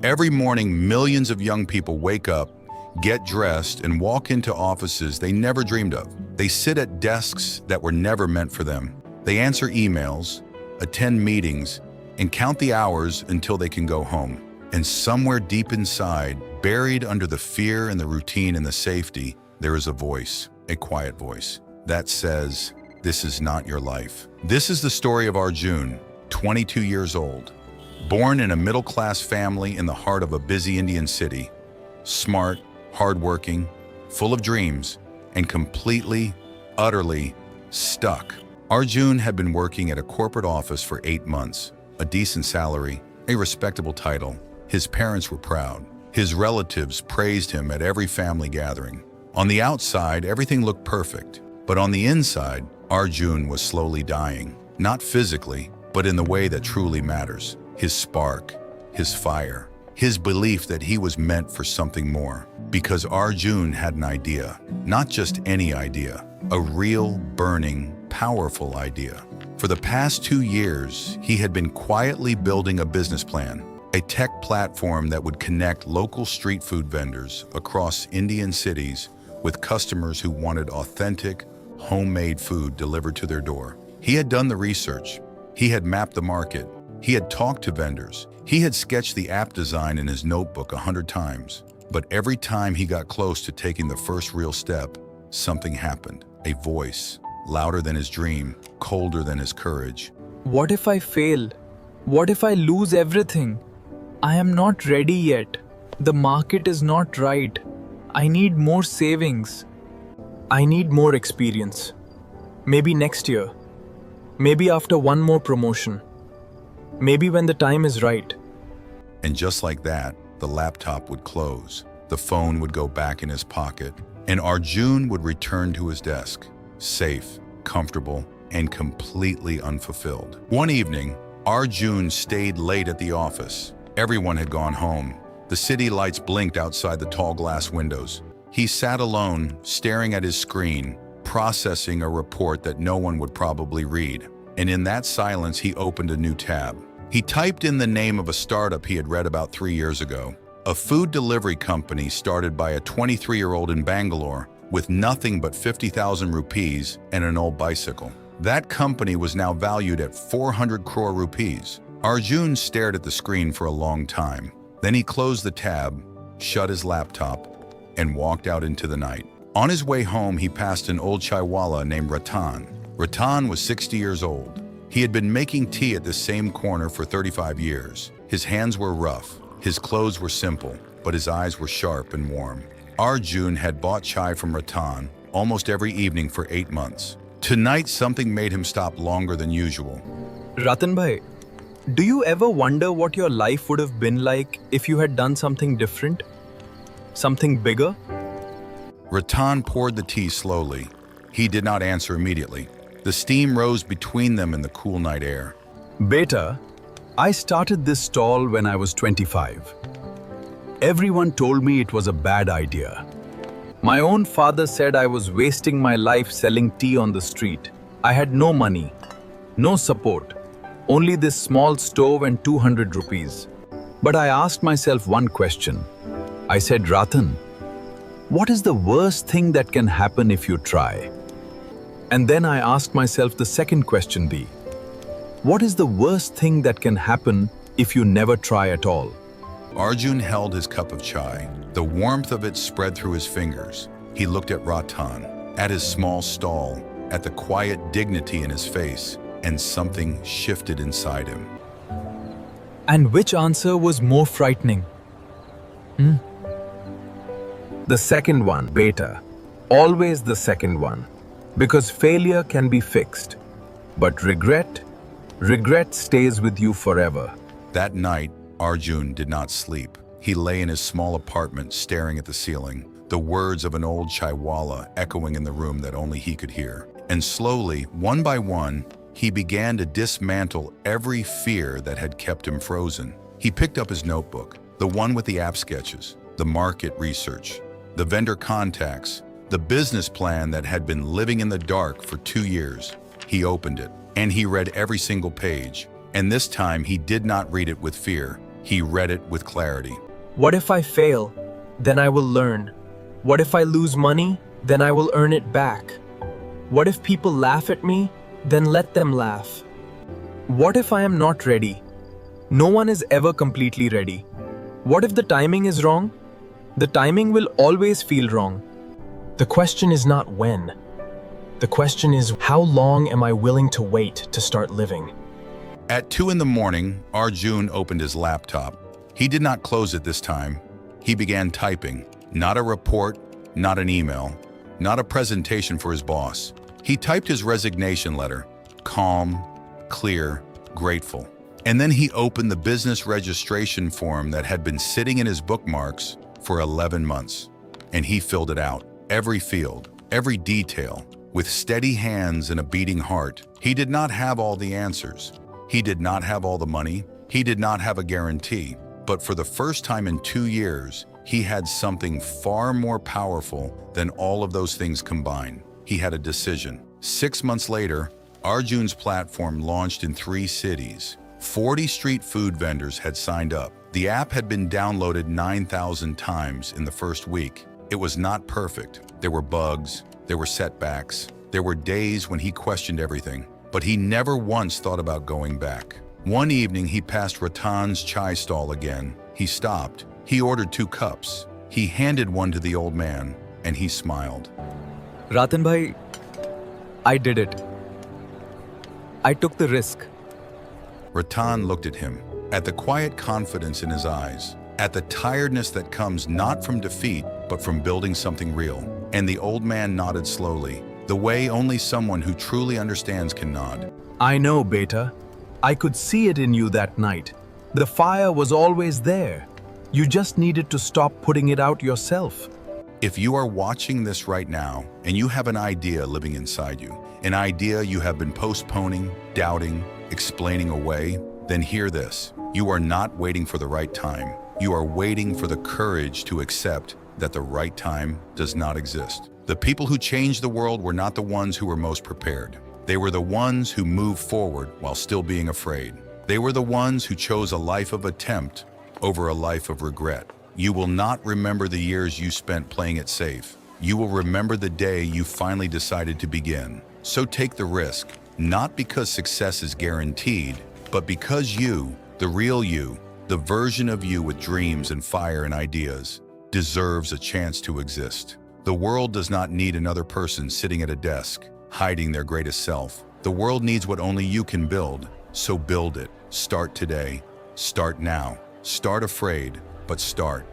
Every morning, millions of young people wake up, get dressed, and walk into offices they never dreamed of. They sit at desks that were never meant for them. They answer emails, attend meetings, and count the hours until they can go home. And somewhere deep inside, buried under the fear and the routine and the safety, there is a voice, a quiet voice, that says, "This is not your life." This is the story of Arjun, 22 years old, born in a middle-class family in the heart of a busy Indian city, smart, hardworking, full of dreams, and completely, utterly stuck. Arjun had been working at a corporate office for 8 months, a decent salary, a respectable title. His parents were proud. His relatives praised him at every family gathering. On the outside, everything looked perfect, but on the inside, Arjun was slowly dying, not physically, but in the way that truly matters. His spark, his fire, his belief that he was meant for something more. Because Arjun had an idea, not just any idea, a real, burning, powerful idea. For the past 2 years, he had been quietly building a business plan, a tech platform that would connect local street food vendors across Indian cities with customers who wanted authentic, homemade food delivered to their door. He had done the research. He had mapped the market. He had talked to vendors. He had sketched the app design in his notebook 100 times. But every time he got close to taking the first real step, something happened. A voice, louder than his dream, colder than his courage. What if I fail? What if I lose everything? I am not ready yet. The market is not right. I need more savings. I need more experience. Maybe next year. Maybe after one more promotion. Maybe when the time is right. And just like that, the laptop would close. The phone would go back in his pocket. And Arjun would return to his desk, safe, comfortable, and completely unfulfilled. One evening, Arjun stayed late at the office. Everyone had gone home. The city lights blinked outside the tall glass windows. He sat alone, staring at his screen, processing a report that no one would probably read. And in that silence, he opened a new tab. He typed in the name of a startup he had read about 3 years ago, a food delivery company started by a 23-year-old in Bangalore with nothing but 50,000 rupees and an old bicycle. That company was now valued at 400 crore rupees. Arjun stared at the screen for a long time. Then he closed the tab, shut his laptop, and walked out into the night. On his way home, he passed an old Chaiwala named Ratan. Ratan was 60 years old. He had been making tea at the same corner for 35 years. His hands were rough, his clothes were simple, but his eyes were sharp and warm. Arjun had bought chai from Ratan almost every evening for 8 months. Tonight, something made him stop longer than usual. Ratan bhai, do you ever wonder what your life would have been like if you had done something different? Something bigger? Ratan poured the tea slowly. He did not answer immediately. The steam rose between them in the cool night air. Beta, I started this stall when I was 25. Everyone told me it was a bad idea. My own father said I was wasting my life selling tea on the street. I had no money, no support, only this small stove and 200 rupees. But I asked myself one question. I said, Ratan, what is the worst thing that can happen if you try? And then I asked myself the second question, B. What is the worst thing that can happen if you never try at all? Arjun held his cup of chai. The warmth of it spread through his fingers. He looked at Ratan, at his small stall, at the quiet dignity in his face, and something shifted inside him. And which answer was more frightening? The second one, Beta. Always the second one. Because failure can be fixed. But regret stays with you forever. That night, Arjun did not sleep. He lay in his small apartment staring at the ceiling, the words of an old Chaiwala echoing in the room that only he could hear. And slowly, one by one, he began to dismantle every fear that had kept him frozen. He picked up his notebook, the one with the app sketches, the market research, the vendor contacts, the business plan that had been living in the dark for 2 years. He opened it, and he read every single page. And this time, he did not read it with fear. He read it with clarity. What if I fail? Then I will learn. What if I lose money? Then I will earn it back. What if people laugh at me? Then let them laugh. What if I am not ready? No one is ever completely ready. What if the timing is wrong? The timing will always feel wrong. The question is not when. The question is, how long am I willing to wait to start living? At 2 in the morning, Arjun opened his laptop. He did not close it this time. He began typing. Not a report, not an email, not a presentation for his boss. He typed his resignation letter, calm, clear, grateful. And then he opened the business registration form that had been sitting in his bookmarks for 11 months. And he filled it out, every field, every detail, with steady hands and a beating heart. He did not have all the answers. He did not have all the money. He did not have a guarantee. But for the first time in 2 years, he had something far more powerful than all of those things combined. He had a decision. 6 months later, Arjun's platform launched in 3 cities. 40 street food vendors had signed up. The app had been downloaded 9,000 times in the first week. It was not perfect. There were bugs, there were setbacks, there were days when he questioned everything, but he never once thought about going back. One evening, he passed Ratan's chai stall again. He stopped. He ordered 2 cups. He handed one to the old man, and he smiled. Ratan bhai, I did it. I took the risk. Ratan looked at him, at the quiet confidence in his eyes, at the tiredness that comes not from defeat, but from building something real. And the old man nodded slowly, the way only someone who truly understands can nod. I know, beta. I could see it in you that night. The fire was always there. You just needed to stop putting it out yourself. If you are watching this right now and you have an idea living inside you, an idea you have been postponing, doubting, explaining away, then hear this. You are not waiting for the right time. You are waiting for the courage to accept that the right time does not exist. The people who changed the world were not the ones who were most prepared. They were the ones who moved forward while still being afraid. They were the ones who chose a life of attempt over a life of regret. You will not remember the years you spent playing it safe. You will remember the day you finally decided to begin. So take the risk, not because success is guaranteed, but because you, the real you, the version of you with dreams and fire and ideas, deserves a chance to exist. The world does not need another person sitting at a desk, hiding their greatest self. The world needs what only you can build, so build it. Start today. Start now. Start afraid, but start.